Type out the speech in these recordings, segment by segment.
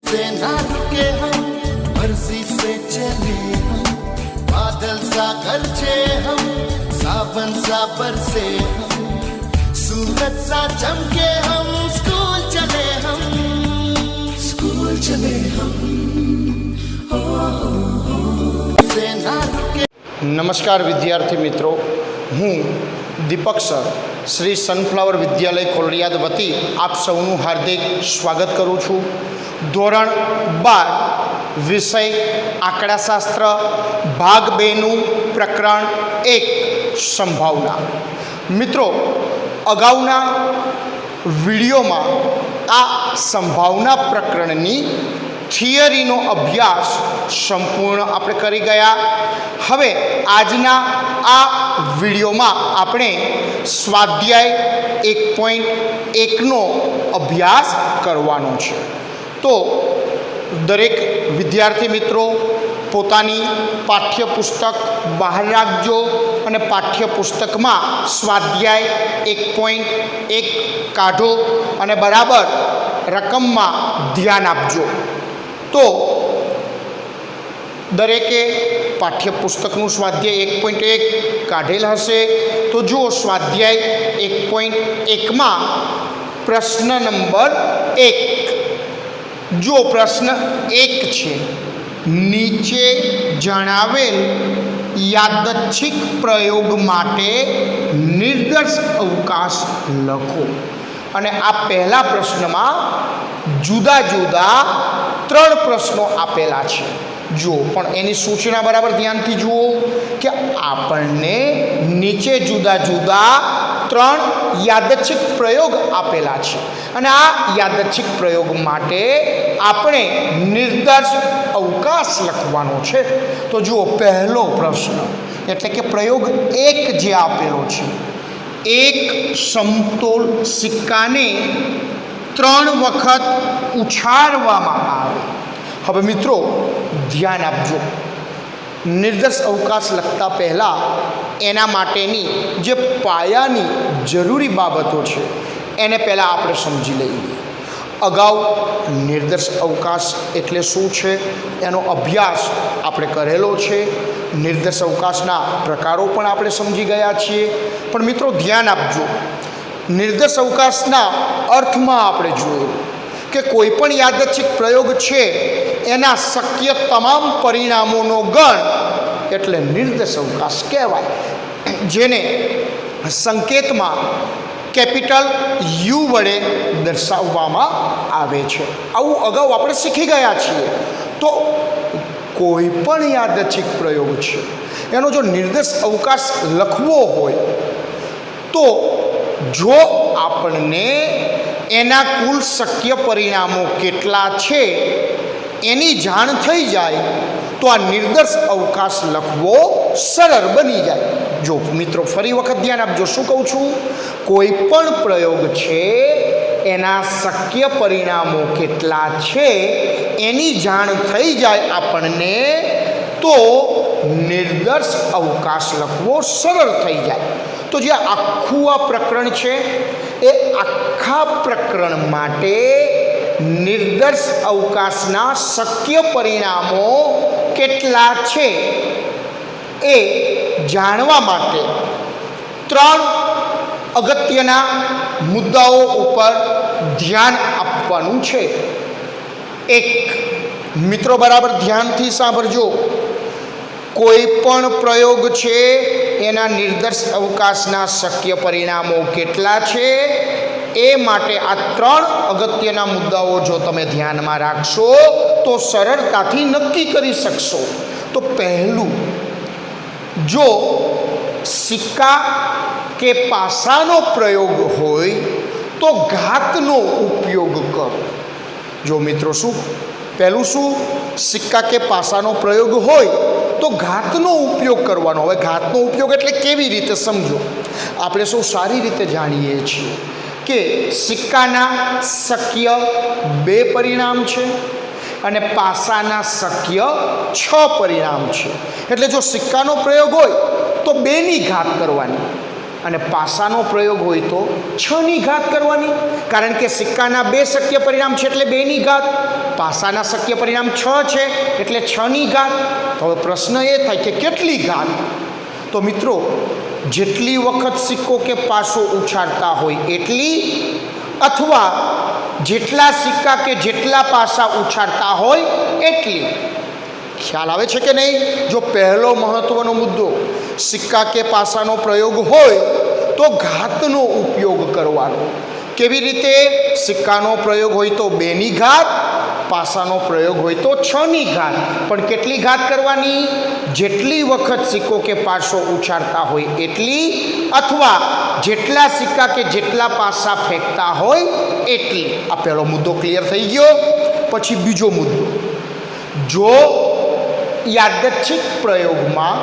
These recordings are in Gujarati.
से ना रुके हम, मर्जी से चले हम, बादल सा गरजे हम, सावन सा बरसे हम, सूरज सा चमके हम, स्कूल चले हम, स्कूल चले हम, से ना रुके। नमस्कार विद्यार्थी मित्रों, हूँ दीपक सर श्री सनफ्लावर विद्यालय कोलरियाद वती आप सौનું हार्दिक स्वागत करूँ छूँ। ધોરણ 12 વિષય આંકડાશાસ્ત્ર ભાગ 2નું પ્રકરણ 1 સંભાવના। મિત્રો, અગાઉના વિડીયોમાં આ સંભાવના પ્રકરણની થિયરીનો અભ્યાસ સંપૂર્ણ આપણે કરી ગયા। હવે આજના આ વિડીયોમાં આપણે સ્વાધ્યાય 1.1નો અભ્યાસ કરવાનો છે। તો દરેક વિદ્યાર્થી મિત્રો પોતાની પાઠ્યપુસ્તક બહાર રાખજો અને પાઠ્યપુસ્તકમાં સ્વાધ્યાય 1.1 કાઢો અને બરાબર રકમમાં ધ્યાન આપજો। તો દરેકે પાઠ્યપુસ્તકનું સ્વાધ્યાય 1.1 કાઢેલ હશે। તો જુઓ, સ્વાધ્યાય 1.1માં પ્રશ્ન નંબર 1, જો પ્રશ્ન 1 છે, નીચે જણાવેલ યાદચ્છિક પ્રયોગ માટે નિર્દેશ અવકાશ લખો। અને આ પહેલા પ્રશ્નમાં જુદા જુદા 3 પ્રશ્નો આપેલા છે। જુઓ, પણ એની સૂચના બરાબર ધ્યાનથી જુઓ કે આપણને નીચે જુદા જુદા 3 યાદચ્છિક પ્રયોગ આપેલા છે અને આ યાદચ્છિક પ્રયોગ માટે આપણે નિર્દેશ અવકાશ લખવાનો છે। તો જુઓ, પહેલો પ્રશ્ન એટલે કે પ્રયોગ 1 જે આપેલો છે, એક સમતોલ સિક્કાને 3 વખત ઉછાળવામાં આવે। હવે મિત્રો ધ્યાન આપજો, નિર્દેશ અવકાશ લખતા પહેલાં એના માટેની જે પાયાની જરૂરી બાબતો છે એને પહેલાં આપણે સમજી લઈએ। અગાઉ નિર્દેશ અવકાશ એટલે શું છે એનો અભ્યાસ આપણે કરેલો છે। નિર્દેશ અવકાશના પ્રકારો પણ આપણે સમજી ગયા છીએ। પણ મિત્રો ધ્યાન આપજો, નિર્દેશ અવકાશના અર્થમાં આપણે જોયું કે કોઈ પણ યાદચ્છિક પ્રયોગ છે એના શક્ય તમામ પરિણામોનો ગણ એટલે નિર્દેશ અવકાશ કહેવાય, જેને સંકેતમાં કેપિટલ યુ વડે દર્શાવવામાં આવે છે। આવું અગાઉ આપણે શીખી ગયા છીએ। તો કોઈ પણ યાદચ્છિક પ્રયોગ છે એનો જો નિર્દેશ અવકાશ લખવો હોય તો જો આપણને એના કુલ શક્ય પરિણામો કેટલા છે એની જાણ થઈ જાય તો આ નિર્દેશ અવકાશ લખવો સરળ બની જાય। જો મિત્રો ફરી વખત ધ્યાન આપજો, શું કહું છું, કોઈ પણ પ્રયોગ છે એના શક્ય પરિણામો કેટલા છે એની જાણ થઈ જાય આપણને તો નિર્દેશ અવકાશ લખવો સરળ થઈ જાય। તો જે આખું આ પ્રકરણ છે એ આખા પ્રકરણ માટે નિર્દેશ અવકાશના શક્ય પરિણામો કેટલા છે એ જાણવા માટે 3 અગત્યના મુદ્દાઓ ઉપર ધ્યાન આપવાનું છે। 1, મિત્રો બરાબર ધ્યાનથી સાંભળજો, કોઈ પણ પ્રયોગ છે એના નિર્દેશ અવકાશના શક્ય પરિણામો કેટલા છે એ માટે આ 3 અગત્યના મુદ્દાઓ જો તમે ધ્યાનમાં રાખશો તો સરળતાથી નક્કી કરી શકશો। તો પહેલું, જો સિક્કા કે પાસાનો પ્રયોગ હોય તો ઘાતનો ઉપયોગ કરો। જો મિત્રો પહેલું શું, સિક્કા કે પાસાનો પ્રયોગ હોય તો ઘાતનો ઉપયોગ કરવાનો। હવે ઘાતનો ઉપયોગ એટલે કેવી રીતે સમજો, આપણે સૌ સારી રીતે જાણીએ છીએ કે સિક્કાના શક્ય 2 પરિણામ છે અને પાસાના શક્ય 6 પરિણામ છે। એટલે જો સિક્કાનો પ્રયોગ હોય તો 2ની ઘાત કરવાની અને પાસાનો પ્રયોગ હોય તો 6ની ઘાત કરવાની, કારણ કે સિક્કાના 2 શક્ય પરિણામ છે એટલે 2ની ઘાત, પાસાના શક્ય પરિણામ 6 છે એટલે 6ની ઘાત. હવે પ્રશ્ન એ થાય કે કેટલી ઘાત? તો મિત્રો જેટલી વખત સિક્કો કે પાસો ઉછાળતા હોય એટલી, અથવા જેટલા સિક્કા કે જેટલા પાસા ઉછાળતા હોય એટલી. ખ્યાલ આવે છે કે નહીં? જો પહેલો મહત્વનો મુદ્દો સિક્કા કે પાસાનો પ્રયોગ હોય તો ઘાતનો ઉપયોગ કરવાનો. કેવી રીતે? સિક્કાનો પ્રયોગ હોય તો 2ની ઘાત, પાસાનો પ્રયોગ હોય તો 6ની ઘાત. પણ કેટલી ઘાત કરવાની? જેટલી વખત સિક્કો કે પાસો ઉછાળતા હોય એટલી, અથવા જેટલા સિક્કા કે જેટલા પાસા ફેંકતા હોય એટલી. આ પહેલો મુદ્દો ક્લિયર થઈ ગયો. પછી બીજો મુદ્દો, જો યાદચ્છિક પ્રયોગમાં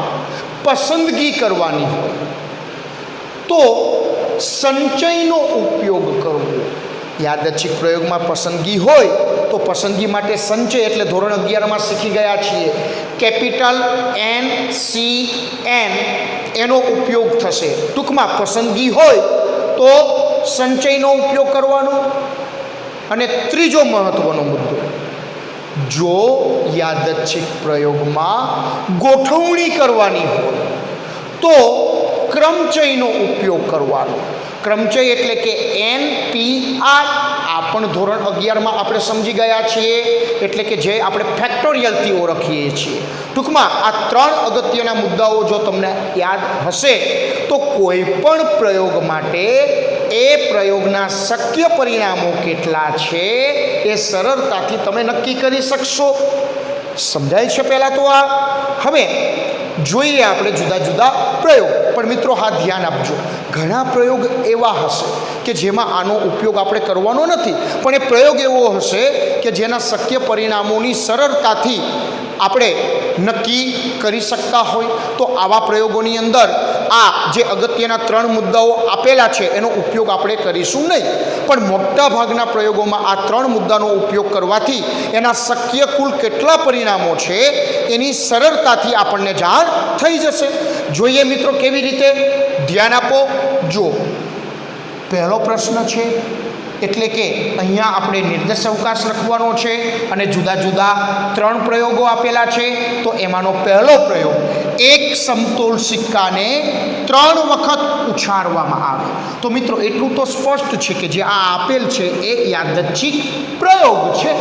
પસંદગી કરવાની હોય તો સંચયનો ઉપયોગ કરવો. યાદચ્છિક પ્રયોગમાં પસંદગી હોય તો પસંદગી માટે સંચય, એટલે ધોરણ 11માં શીખી ગયા છીએ, કેપિટલ NCN એનો ઉપયોગ થશે. ટૂંકમાં પસંદગી હોય તો સંચયનો ઉપયોગ કરવાનો. અને ત્રીજો મહત્વનો મુદ્દો, જો યાદચ્છિક પ્રયોગમાં ગોઠવણી કરવાની હોય તો ક્રમચયનો ઉપયોગ કરવાનો. ક્રમચય એટલે કે NPR. આ પણ ધોરણ 11માં આપણે સમજી ગયા છીએ, એટલે કે જે આપણે ફેક્ટોરિયલથી ઓળખીએ છીએ. ટૂંકમાં આ 3 અગત્યના મુદ્દાઓ જો તમને યાદ હશે તો કોઈ પણ પ્રયોગ માટે એ પ્રયોગના શક્ય પરિણામો કેટલા છે એ સરળતાથી તમે નક્કી કરી શકશો. સમજાય છે પહેલાં તો આ? હવે જોઈએ આપણે જુદા જુદા પ્રયોગ. પણ મિત્રો હા ધ્યાન આપજો, ઘણા પ્રયોગ એવા હશે કે જેમાં આનો ઉપયોગ આપણે કરવાનો નથી, પણ એ પ્રયોગ એવો હશે કે જેના શક્ય પરિણામોની સરળતાથી આપણે નક્કી કરી શકતા હોય. તો આવા પ્રયોગોની અંદર આ જે અગત્યના 3 મુદ્દાઓ આપેલા છે એનો ઉપયોગ આપણે કરીશું નહીં, પણ મોટા ભાગના પ્રયોગોમાં આ 3 મુદ્દાનો ઉપયોગ કરવાથી એના શક્ય કુલ કેટલા પરિણામો છે એની સરળતાથી આપણને જાણ થઈ જશે. જોઈએ મિત્રો કેવી રીતે? ધ્યાન આપો. જો પહેલો પ્રશ્ન છે, એટલે કે અહીંયા આપણે નિર્દેશ અવકાશ લખવાનો છે અને જુદા જુદા 3 પ્રયોગો આપેલા છે. તો એમાંનો પહેલો પ્રયોગ, એક સમતોલ સિક્કાને 3 વખત ઉછાળવામાં આવે. તો મિત્રો એટલું તો સ્પષ્ટ છે કે જે આ આપેલ છે એ યાદચ્છિક પ્રયોગ છે.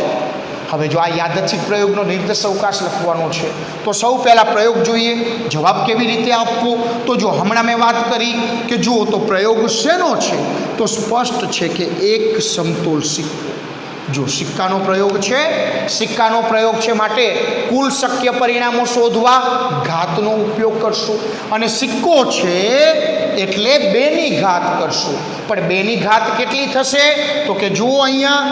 હવે જો આ યાદચ્છિક પ્રયોગનો નિર્દેશ અવકાશ લખવાનો છે તો સૌ પહેલાં પ્રયોગ જોઈએ. જવાબ કેવી રીતે આપવો? તો જો હમણાં મેં વાત કરી કે જુઓ તો પ્રયોગ શેનો છે? તો સ્પષ્ટ છે કે એક સમતોલ સિક્કો. જો સિક્કાનો પ્રયોગ છે, સિક્કાનો પ્રયોગ છે માટે કુલ શક્ય પરિણામો શોધવા ઘાતનો ઉપયોગ કરશું. અને સિક્કો છે એટલે 2ની ઘાત કરશું. પણ 2ની ઘાત કેટલી થશે? તો કે જુઓ અહીંયા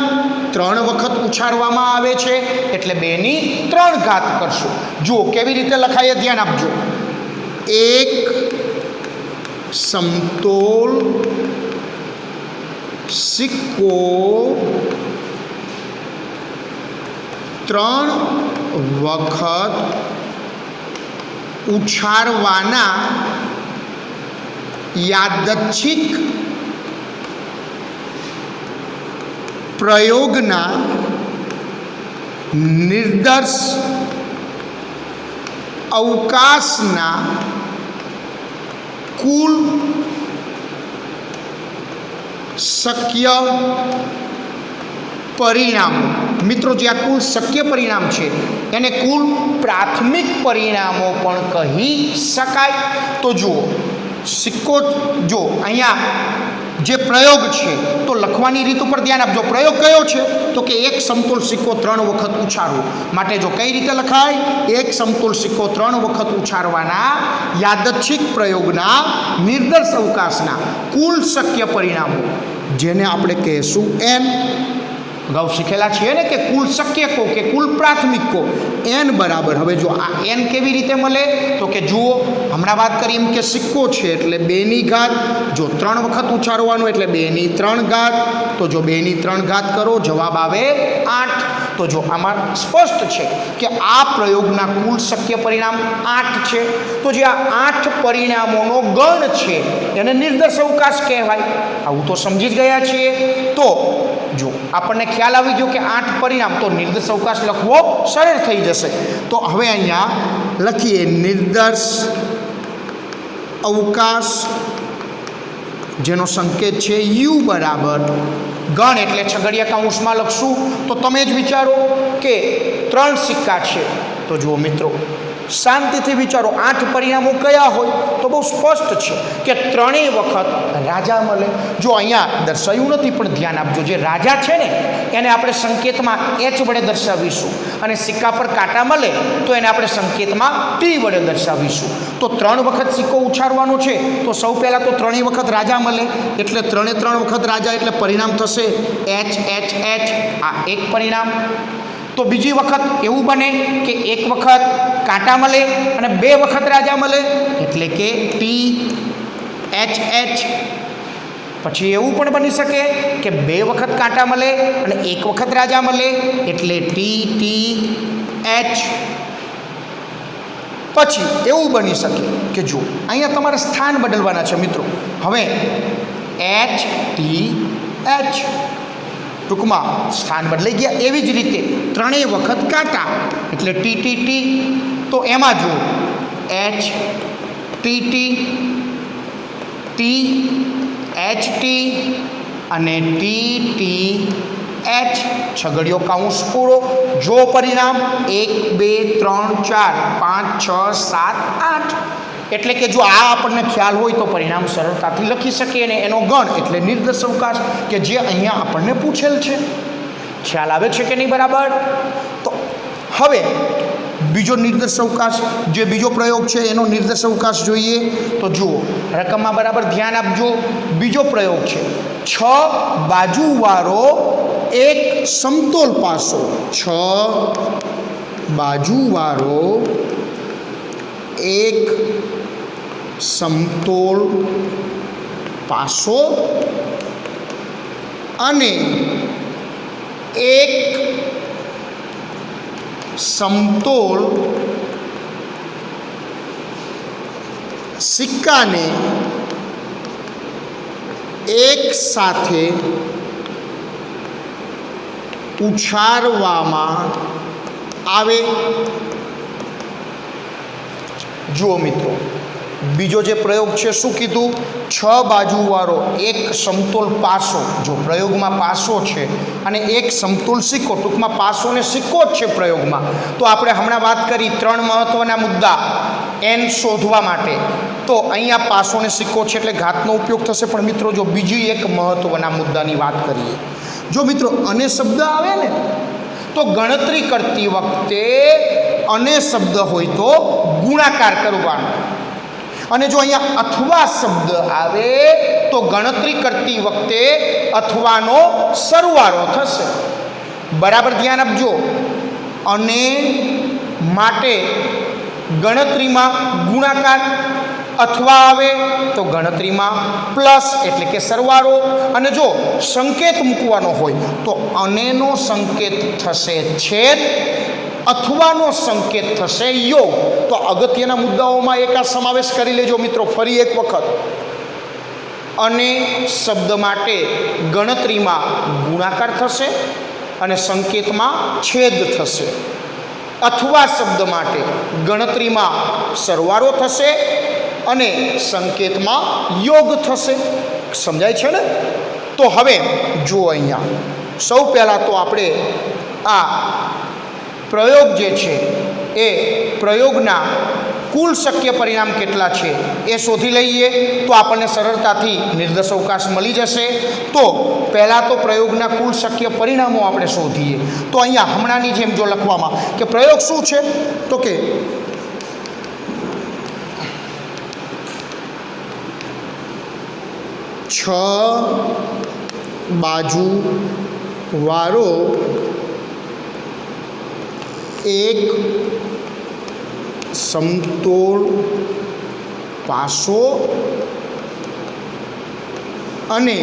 3 વખત ઉછાળવામાં આવે છે એટલે 2ની 3 ઘાત કરશું. જુઓ કેવી રીતે લખાય, ધ્યાન આપજો. એક સમતોલ સિક્કો 3 વખત ઉછાળવાના યાદચ્છિક પ્રયોગના નિર્દેશ અવકાશના કુલ શક્ય પરિણામો. મિત્રો જે આ કુલ શક્ય પરિણામ છે એને કુલ પ્રાથમિક પરિણામો પણ કહી શકાય. તો જુઓ સિક્કો, જો અહીંયા જે પ્રયોગ છે તો લખવાની રીત ઉપર ધ્યાન આપજો. પ્રયોગ કયો છે? તો કે એક સમતોલ સિક્કો 3 વખત ઉછાળવો. માટે જો કઈ રીતે લખાય? એક સમતોલ સિક્કો 3 વખત ઉછાળવાના યાદચ્છિક પ્રયોગના નિર્દેશ અવકાશના કુલ શક્ય પરિણામો, જેને આપણે કહેશું n. અગાઉ શીખેલા છીએ ને કે કુલ શક્યકો કે કુલ પ્રાથમિકો n બરાબર. હવે જો આ n કેવી રીતે મળે? તો કે જુઓ હમણાં વાત કરી એમ કે સિક્કો છે એટલે 2ની ઘાત, જો 3 વખત ઉછાળવાનું એટલે 2ની 3 ઘાત. તો જો 2ની 3 ઘાત કરો જવાબ આવે 8. તો તો જો આમાં સ્પષ્ટ છે કે આ પ્રયોગના કુલ શક્ય પરિણામ 8 છે. તો જે આ 8 પરિણામોનો ગણ છે એને નિર્દેશ અવકાશ કહેવાય. આવું તો સમજી જ ગયા છીએ. તો જો આપણને ખ્યાલ આવી ગયો કે 8 પરિણામ, તો નિર્દેશ અવકાશ લખવો સરળ થઈ જશે. તો હવે અહીંયા લખીએ નિર્દેશ અવકાશ, જેનો સંકેત છે u બરાબર ગણ એટલે છગડીયા કૌંસમાં લખશું. તો તમે જ વિચારો કે 3 સિક્કા છે. તો જુઓ મિત્રો, શાંતિથી વિચારો 8 પરિણામો કયા હોય? તો બહુ સ્પષ્ટ છે કે ત્રણેય વખત રાજા મળે. જો અહીંયા દર્શાવ્યું નથી પણ ધ્યાન આપજો, જે રાજા છે ને એને આપણે સંકેતમાં h વડે દર્શાવીશું, અને સિક્કા પર કાંટા મળે તો એને આપણે સંકેતમાં t વડે દર્શાવીશું. તો 3 વખત સિક્કો ઉછાળવાનો છે, તો સૌ પહેલાં તો ત્રણેય વખત રાજા મળે એટલે 3 વખત રાજા એટલે પરિણામ થશે h h h. આ એક પરિણામ. તો બીજી વખત એવું બને કે એક વખત કાંટા મળે અને 2 વખત રાજા મળે એટલે કે t h h. પછી એવું પણ બની શકે કે 2 વખત કાંટા મળે અને 1 વખત રાજા મળે એટલે t t h. પછી એવું બની શકે કે જો અહીંયા તમારે સ્થાન બદલવાના છે મિત્રો. હવે h t h ટૂંકમાં સ્થાન બદલાઈ ગયા. એવી જ રીતે ત્રણેય વખત કાંટા એટલે ટી ટી ટી. તો એમાં જો h T T T h T અને ટી ટી h છગડીયો કૌંસ પૂરો. જો પરિણામ 1 2 3 4 5 6 7 8. એટલે કે જો આ આપણને ખ્યાલ હોય તો પરિણામ સરળતાથી લખી શકીએ. અને એનો ગણ એટલે નિર્દેશ અવકાશ કે જે અહીંયા આપણને પૂછેલ છે. ખ્યાલ આવે છે કે નહીં? બરાબર. તો હવે બીજો નિર્દેશ અવકાશ, જે બીજો પ્રયોગ છે એનો નિર્દેશ અવકાશ જોઈએ. તો જુઓ રકમમાં બરાબર ધ્યાન આપજો. બીજો પ્રયોગ છે 6 બાજુવાળો એક સમતોલ પાસો. 6 બાજુવાળો એક સમતોલ પાસો અને એક સમતોલ સિક્કાને એક સાથે ઉછાળવામાં આવે. જુઓ મિત્રો, બીજો જે પ્રયોગ છે શું કીધું? 6 બાજુવાળો એક સમતોલ પાસો. જો પ્રયોગમાં પાસો છે અને એક સમતોલ સિક્કો, ટૂંકમાં પાસો ને સિક્કો જ છે પ્રયોગમાં. તો આપણે હમણાં વાત કરી 3 મહત્વના મુદ્દા n શોધવા માટે. તો અહીંયા પાસો ને સિક્કો છે એટલે ઘાતનો ઉપયોગ થશે. પણ મિત્રો જો બીજી એક મહત્વના મુદ્દાની વાત કરીએ, જો મિત્રો અને શબ્દ આવે ને તો ગણતરી કરતી વખતે અને શબ્દ હોય તો ગુણાકાર કરવાનો, અને જો અહીંયા અથવા શબ્દ આવે તો ગણતરી કરતી વખતે અથવાનો સરવાળો થશે. બરાબર ધ્યાન આપજો. અને માટે ગણતરીમાં ગુણાકાર, અથવા આવે તો ગણતરીમાં પ્લસ એટલે કે સરવાળો. અને જો સંકેત મૂકવાનો હોય તો અનેનો સંકેત થશે છેદ, અથવાનો સંકેત થશે યોગ. તો અગત્યના મુદ્દાઓમાં એક આ સમાવેશ કરી લેજો મિત્રો ફરી એક વખત. અને શબ્દ માટે ગણતરીમાં ગુણાકાર થશે અને સંકેતમાં છેદ થશે. અથવા શબ્દ માટે ગણતરીમાં સરવાળો થશે અને સંકેતમાં યોગ થશે. સમજાય છે ને? તો હવે જુઓ અહીંયા સૌ પહેલાં તો આપણે આ પ્રયોગ જે છે એ પ્રયોગના કુલ શક્ય પરિણામ કેટલા છે એ શોધી લઈએ તો આપણને સરળતાથી નિર્દેશ અવકાશ મળી જશે. તો પહેલાં તો પ્રયોગના કુલ શક્ય પરિણામો આપણે શોધીએ. તો અહીંયા હમણાંની જેમ જો લખવામાં કે પ્રયોગ શું છે તો કે છ બાજુ વાળો એક સમતોલ પાસો અને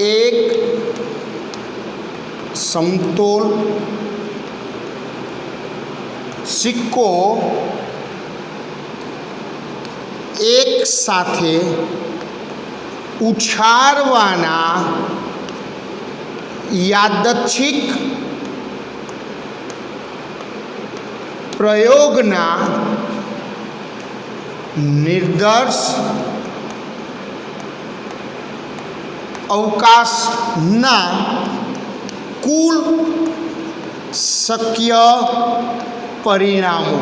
એક સમતોલ સિક્કો એક સાથે ઉછાળવાના યાદચ્છિક પ્રયોગના નિર્દર્શ અવકાશના કુલ શક્ય પરિણામો.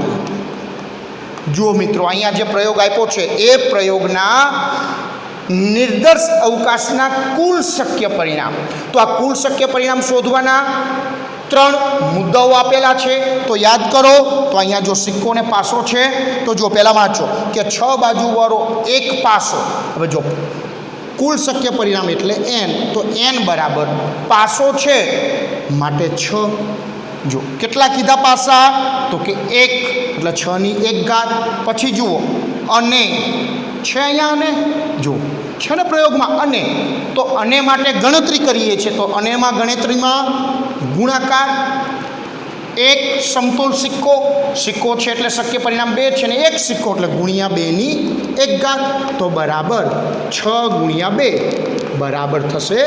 જુઓ મિત્રો, અહીંયા જે પ્રયોગ આપ્યો છે એ પ્રયોગના નિર્દર્શ અવકાશના કુલ શક્ય પરિણામ. તો આ કુલ શક્ય પરિણામ શોધવાના 3 મુદ્દાઓ આપેલા છે. તો યાદ કરો, તો અહીંયા જો સિક્કો ને પાસો છે તો જો પહેલાં વાંચો કે 6 બાજુવાળો એક પાસો. હવે જો કુલ શક્ય પરિણામ એટલે n, તો n બરાબર પાસો છે માટે 6. જો કેટલા કીધા પાસા? તો કે 1, એટલે 6⁻1. પછી જુઓ અને છે અહીંયા, અને જો છે ને પ્રયોગમાં અને, તો અને માટે ગણતરી કરીએ છીએ. તો અનેમાં ગણતરીમાં ગુણાકાર. એક સમતોલ સિક્કો, સિક્કો છે એટલે શક્ય પરિણામ 2 છે, ને એક સિક્કો એટલે ગુણ્યા 2⁻1, તો બરાબર 6 ગુણ્યા 2 બરાબર થશે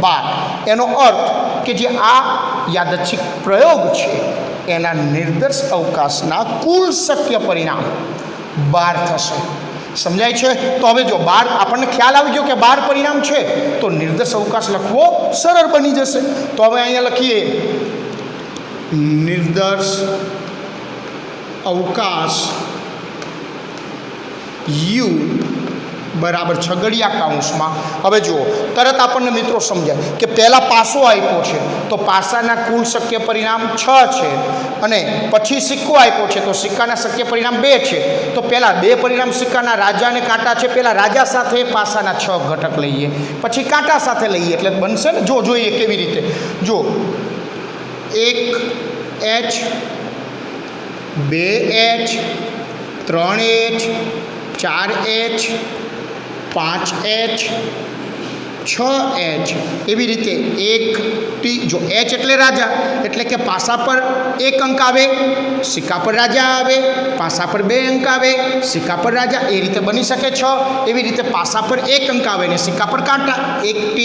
12. એનો અર્થ કે જે આ યાદચ્છિક પ્રયોગ છે એના નિર્દર્શ અવકાશના કુલ શક્ય પરિણામ 12 થશે. સમજાય છે? તો હવે જો 12 આપણને ખ્યાલ આવી ગયો કે 12 પરિણામ છે, તો નિર્દર્શ અવકાશ લખવો સરળ બની જશે. તો હવે અહીંયા લખીએ નિર્દર્શ અવકાશ યુ બરાબર છગડીયા કૌંસમાં. હવે જુઓ, તરત આપણને મિત્રો સમજાય કે પહેલાં પાસો આપ્યો છે તો પાસાના કુલ શક્ય પરિણામ 6 છે, અને પછી સિક્કો આપ્યો છે તો સિક્કાના શક્ય પરિણામ 2 છે. તો પહેલાં 2 પરિણામ સિક્કાના રાજા અને કાંટા છે. પહેલાં રાજા સાથે પાસાના 6 ઘટક લઈએ, પછી કાંટા સાથે લઈએ, એટલે બનશે ને. જો જોઈએ કેવી રીતે. જો 1H 2H 3H 4H 5H 6H એવી રીતે 1T. જો H એટલે રાજા, એટલે કે પાસા પર 1 અંક આવે, સિક્કા પર રાજા આવે, પાસા પર 2 અંક આવે, સિક્કા પર રાજા, એ રીતે બની શકે 6. એવી રીતે પાસા પર 1 અંક આવે ને સિક્કા પર કાંટા. 1T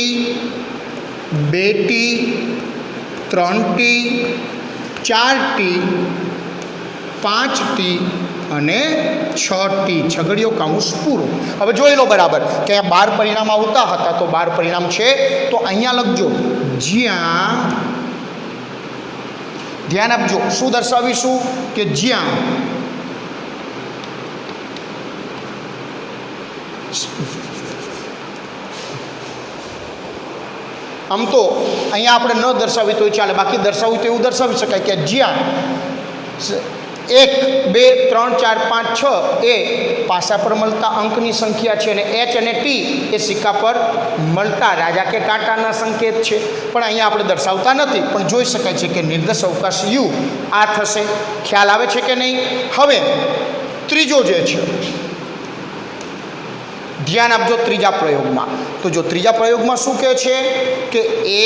2T 3T 4T 5T અને 6T. છગડીયો કૌંસ પૂરો. હવે જોઈ લો બરાબર કે અહીંયા 12 પરિણામ આવતા હતા, તો 12 પરિણામ છે. તો અહીંયા લખજો જ્યાં, ધ્યાન આપજો, શું દર્શાવીશું કે જ્યાં આમ તો અહીંયા આપણે ન દર્શાવી તો ચાલે, બાકી દર્શાવવું તો એવું દર્શાવી શકાય કે જ્યાં 1 2 3 4 5 6 એ પાસા પર મળતા અંકની સંખ્યા છે, અને H અને T એ સિક્કા પર મળતા રાજા કે કાંટાના સંકેત છે. પણ અહીંયા આપણે દર્શાવતા નથી, પણ જોઈ શકાય છે કે નિર્દર્શ અવકાશ યુ આ થશે. ખ્યાલ આવે છે કે નહીં? હવે ત્રીજો જે છે, ધ્યાન આપજો ત્રીજા પ્રયોગમાં. તો જો ત્રીજા પ્રયોગમાં શું કહે છે કે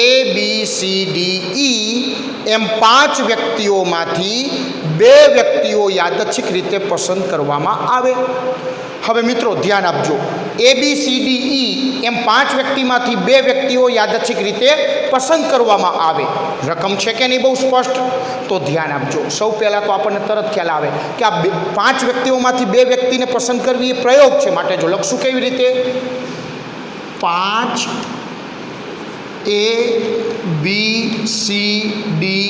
ABCDE એમ 5 વ્યક્તિઓમાંથી 2 વ્યક્તિઓ યાદચ્છિક રીતે પસંદ કરવામાં આવે. હવે મિત્રો ધ્યાન આપજો, ABCDE એમ 5 વ્યક્તિમાંથી 2 વ્યક્તિઓ યાદચ્છિક રીતે પસંદ કરવામાં આવે. રકમ છે કે નહીં બહુ સ્પષ્ટ? તો ધ્યાન આપજો. સૌ પહેલાં તો આપણને તરત ખ્યાલ આવે કે આ 5 વ્યક્તિઓમાંથી 2 વ્યક્તિને પસંદ કરવી એ પ્રયોગ છે. માટે જો લખશું કેવી રીતે, 5 ABCDE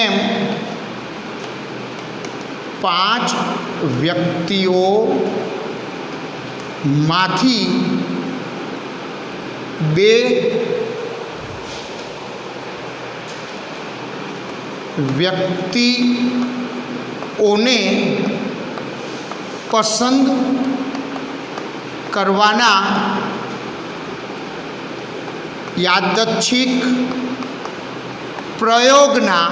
એમ 5 વ્યક્તિઓમાંથી 2 વ્યક્તિઓને પસંદ કરવાના યાદચ્છિક પ્રયોગના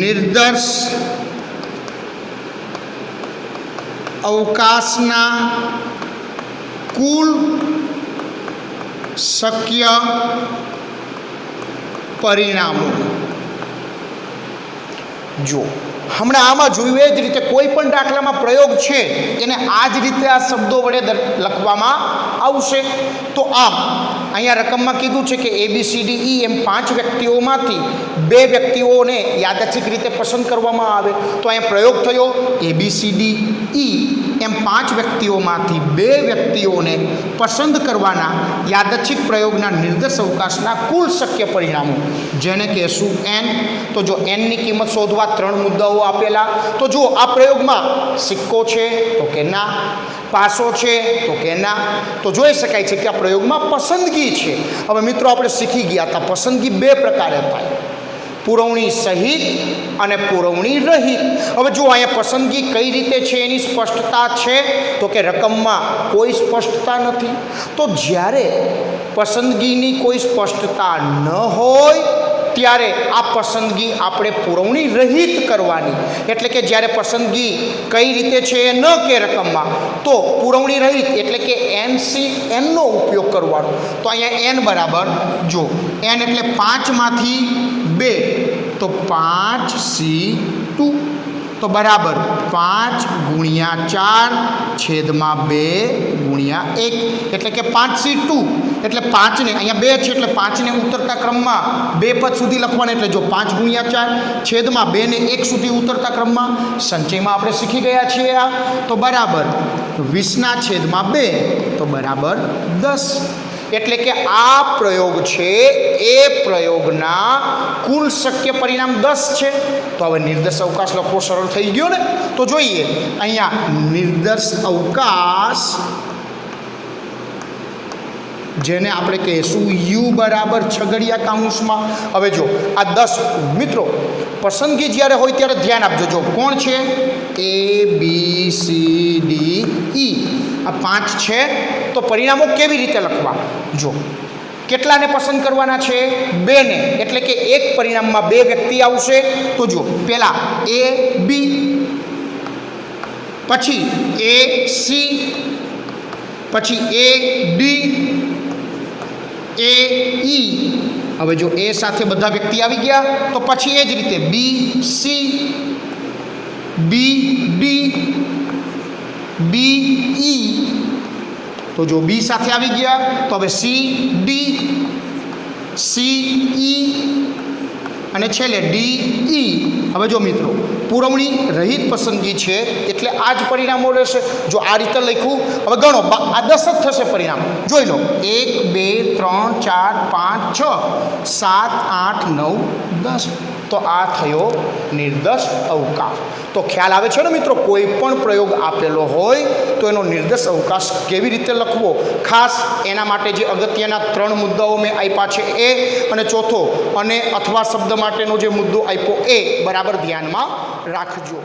નિર્દર્શ અવકાશના કુલ શક્ય પરિણામો. જો હમણાં આમાં જોયું એ જ રીતે કોઈ પણ દાખલામાં પ્રયોગ છે એને આ જ રીતે આ શબ્દો વડે લખવામાં આવશે. તો આમ અહીંયા રકમમાં કીધું છે કે ABCDE એમ 5 વ્યક્તિઓમાંથી 2 વ્યક્તિઓને યાદચ્છિક રીતે પસંદ કરવામાં આવે. તો અહીંયા પ્રયોગ થયો ABCDE એમ 5 વ્યક્તિઓમાંથી 2 વ્યક્તિઓને પસંદ કરવાના યાદચ્છિક પ્રયોગના નિર્દેશ અવકાશના કુલ શક્ય પરિણામો, જેને કહેશું n. તો જો n ની કિંમત શોધવા 3 મુદ્દાઓ આપેલા. તો જો આ પ્રયોગમાં સિક્કો છે તો કે ના, પાસો છે તો કે ના. તો જોઈ શકાય છે કે આ પ્રયોગમાં પસંદગી છે. હવે મિત્રો આપણે શીખી ગયા હતા પસંદગી 2 પ્રકારે થાય, પુરવણી સહિત અને પુરવણી રહિત. હવે જો અહીંયા પસંદગી કઈ રીતે છે એની સ્પષ્ટતા છે તો કે રકમમાં કોઈ સ્પષ્ટતા નથી. તો જ્યારે પસંદગીની કોઈ સ્પષ્ટતા ન હોય ત્યારે આ પસંદગી આપણે પુરવણી રહિત કરવાની. એટલે કે જ્યારે પસંદગી કઈ રીતે છે એ ન કે રકમમાં, તો પુરવણી રહિત એટલે કે NCNનો ઉપયોગ કરવાનો. તો અહીંયા n બરાબર જો n એટલે 5 માંથી 2 તો 5C2 તો બરાબર 5 ગુણ્યા 4 છેદમાં 2 ગુણ્યા 1 એટલે કે 5C2 એટલે 5 ને અહીંયા 2 છે એટલે 5 ને ઉતરતા ક્રમમાં 2 પદ સુધી લખવાના. એટલે જો 5 ગુણ્યા 4 છેદમાં 2 ને 1 સુધી ઉતરતા ક્રમમાં સંચયમાં આપણે શીખી ગયા છીએ આ. તો બરાબર 20 ના છેદમાં 2 તો બરાબર 10. એટલે કે આ પ્રયોગ છે એ પ્રયોગના કુલ શક્ય પરિણામ 10 છે. તો હવે નિર્દેશ અવકાશ લખવો સરળ થઈ ગયો ને. તો જોઈએ અહીંયા નિર્દેશ અવકાશ જેને આપણે કહીશું U બરાબર છગડિયા કૌંસમાં. હવે જો આ 10 મિત્રો પસંદગી જ્યારે હોય ત્યારે ધ્યાન આપજો. જો કોણ છે ABCDE આ 5 છે. તો પરિણામો કેવી રીતે લખવા? જો કેટલાને પસંદ કરવાના છે? 2 ને. એટલે કે એક પરિણામમાં 2 વ્યક્તિ આવશે. તો જો પહેલા AB પછી AC પછી AD AE. હવે જો A સાથે બધા વ્યક્તિ આવી ગયા તો પછી એ જ રીતે BC BD BE. તો જો B સાથે આવી ગયા તો હવે CD CE અને છેલ્લે DE. હવે જો મિત્રો પુરવણી રહિત પસંદગી છે એટલે આ જ પરિણામો રહેશે. જો આ રીતે લખ્યું હવે ગણો આ 10 જ થશે પરિણામ. જોઈ લો 1 2 3 4 5 6 7 8 9 10. તો આ થયો નિર્દેશ અવકાશ. તો ખ્યાલ આવે છે ને મિત્રો, કોઈ પણ પ્રયોગ આપેલો હોય તો એનો નિર્દેશ અવકાશ કેવી રીતે લખવો, ખાસ એના માટે જે અગત્યના 3 મુદ્દાઓ મેં આપ્યા છે એ, અને ચોથો અને અથવા શબ્દ માટેનો જે મુદ્દો આપ્યો એ બરાબર ધ્યાનમાં રાખજો.